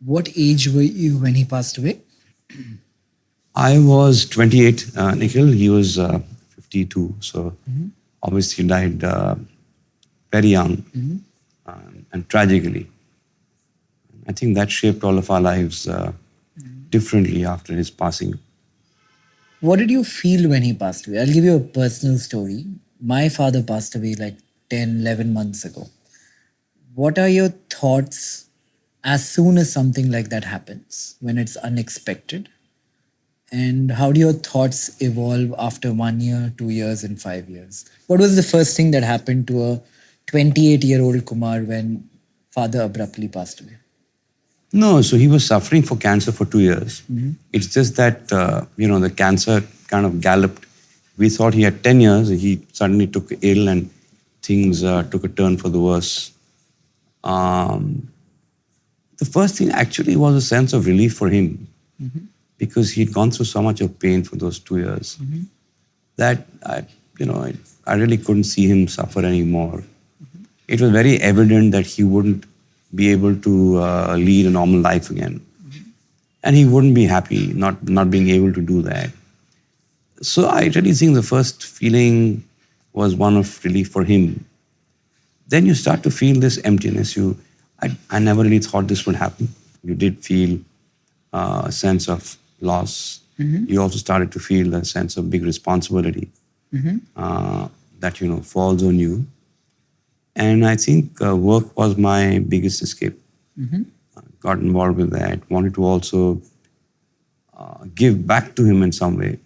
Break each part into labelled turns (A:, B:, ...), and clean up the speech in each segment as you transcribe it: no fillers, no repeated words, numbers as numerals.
A: What age were you when he passed away?
B: I was 28, Nikhil. He was 52. So obviously he died very young and tragically. I think that shaped all of our lives differently after his passing.
A: What did you feel when he passed away? I'll give you a personal story. My father passed away like 10, 11 months ago. What are your thoughts as soon as something like that happens, when it's unexpected? And how do your thoughts evolve after 1 year, 2 years, and 5 years? What was the first thing that happened to a 28-year-old Kumar when father abruptly passed away?
B: No, so he was suffering for cancer for 2 years. It's just that, the cancer kind of galloped. We thought he had 10 years. He suddenly took ill and things took a turn for the worse. Um, the first thing actually was a sense of relief for him because he'd gone through so much of pain for those 2 years that I really couldn't see him suffer anymore. It was very evident that he wouldn't be able to lead a normal life again. And he wouldn't be happy not being able to do that. So I really think the first feeling was one of relief for him. Then you start to feel this emptiness. I never really thought this would happen. You did feel a sense of loss. You also started to feel a sense of big responsibility that falls on you. And I think work was my biggest escape. Got involved with that. Wanted to also give back to him in some way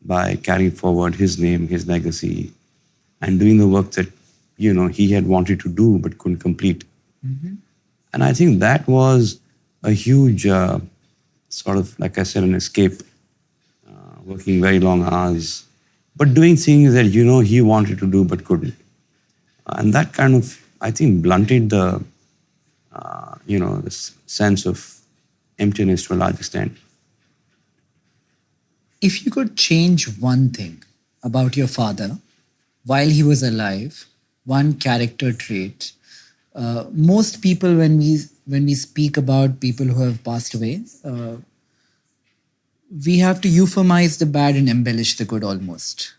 B: by carrying forward his name, his legacy, and doing the work that he had wanted to do but couldn't complete. And I think that was a huge sort of, like I said, an escape. Working very long hours, but doing things that he wanted to do but couldn't. And that kind of, I think, blunted the sense of emptiness to a large extent.
A: If you could change one thing about your father while he was alive, one character trait, most people when we speak about people who have passed away, we have to euphemize the bad and embellish the good almost,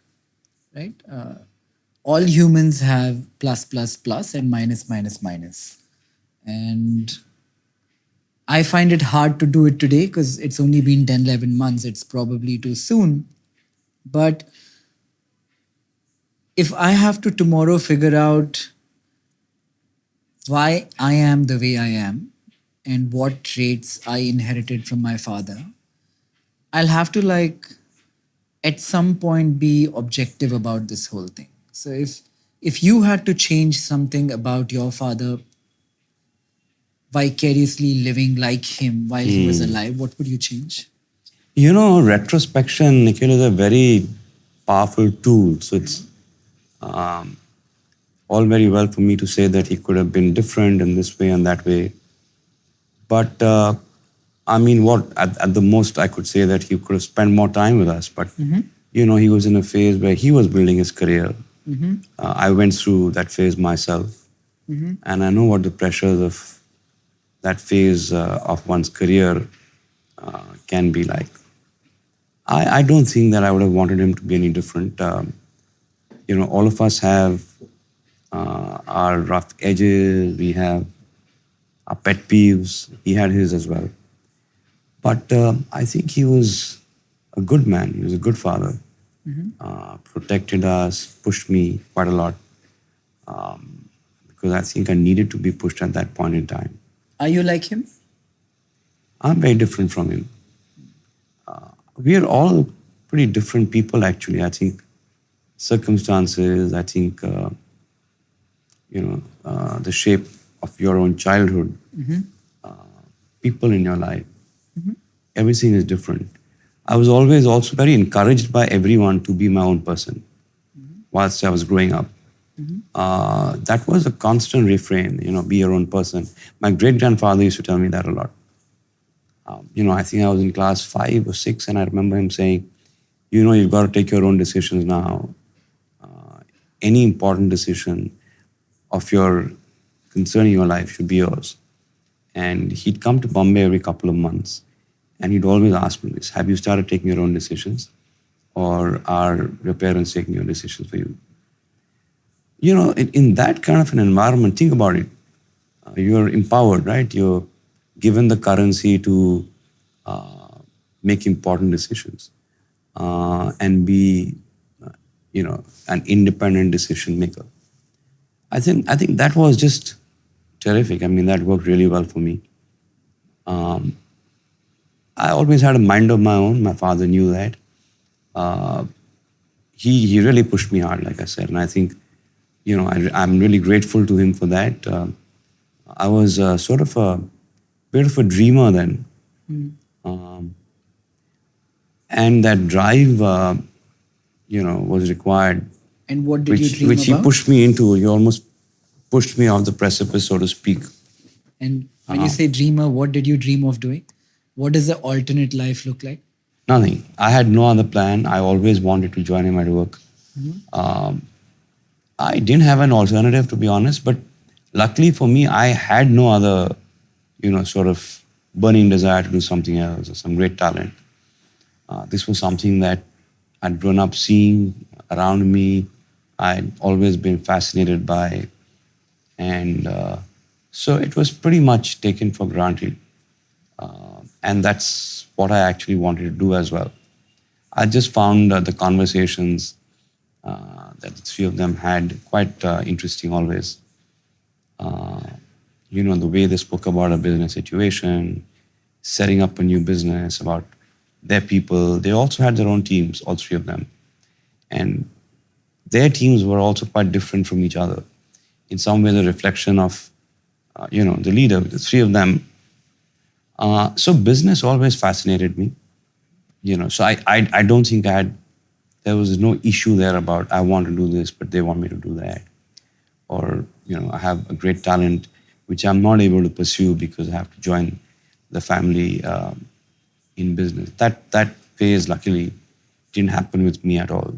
A: right? All humans have plus plus plus and minus minus minus, and I find it hard to do it today because it's only been 10, 11 months. It's probably too soon. But if I have to tomorrow figure out why I am the way I am and what traits I inherited from my father, I'll have to at some point be objective about this whole thing. So if you had to change something about your father vicariously living like him while he was alive, what would you change?
B: Retrospection, Nikhil, is a very powerful tool. So it's all very well for me to say that he could have been different in this way and that way. But what at the most I could say that he could have spent more time with us. But, he was in a phase where he was building his career. I went through that phase myself. And I know what the pressures of that phase of one's career can be like. I don't think that I would have wanted him to be any different. All of us have our rough edges, we have our pet peeves. He had his as well. But I think he was a good man. He was a good father. Protected us, pushed me quite a lot. Because I think I needed to be pushed at that point in time.
A: Are you like him?
B: I'm very different from him. We are all pretty different people, actually. I think circumstances, I think, the shape of your own childhood, people in your life, everything is different. I was always also very encouraged by everyone to be my own person whilst I was growing up. That was a constant refrain, be your own person. My great-grandfather used to tell me that a lot. I think I was in class 5 or 6 and I remember him saying, you've got to take your own decisions now. Any important decision of your concerning your life should be yours. And he'd come to Bombay every couple of months, and he'd always ask me this: "Have you started taking your own decisions, or are your parents taking your decisions for you?" In that kind of an environment, think about it. You're empowered, right? You're given the currency to uh, make important decisions and be, an independent decision maker. I think that was just terrific. I mean, that worked really well for me. Um, I always had a mind of my own. My father knew that. Uh, he really pushed me hard, like I said, and I think I'm really grateful to him for that. I was sort of a bit of a dreamer then, um, and that drive, was required,
A: And what did you dream
B: which he
A: about?
B: pushed me into. He almost pushed me off the precipice, so to speak.
A: And when you
B: Uh,
A: say dreamer, what did you dream of doing? What does the alternate life look like?
B: Nothing. I had no other plan. I always wanted to join him at work.
A: Mhm.
B: Um, I didn't have an alternative, to be honest, but luckily for me, I had no other, sort of burning desire to do something else or some great talent. This was something that I'd grown up seeing around me. I'd always been fascinated by, and so it was pretty much taken for granted. And that's what I actually wanted to do as well. I just found the conversations that the three of them had quite interesting always. Uh, the way they spoke about a business situation, setting up a new business, about their people. They also had their own teams, all three of them. And their teams were also quite different from each other. In some ways, a reflection of, the leader, the three of them. So business always fascinated me. So I don't think there was no issue there about I want to do this, but they want me to do that. Or, I have a great talent which I'm not able to pursue because I have to join the family in business. That phase, luckily, didn't happen with me at all.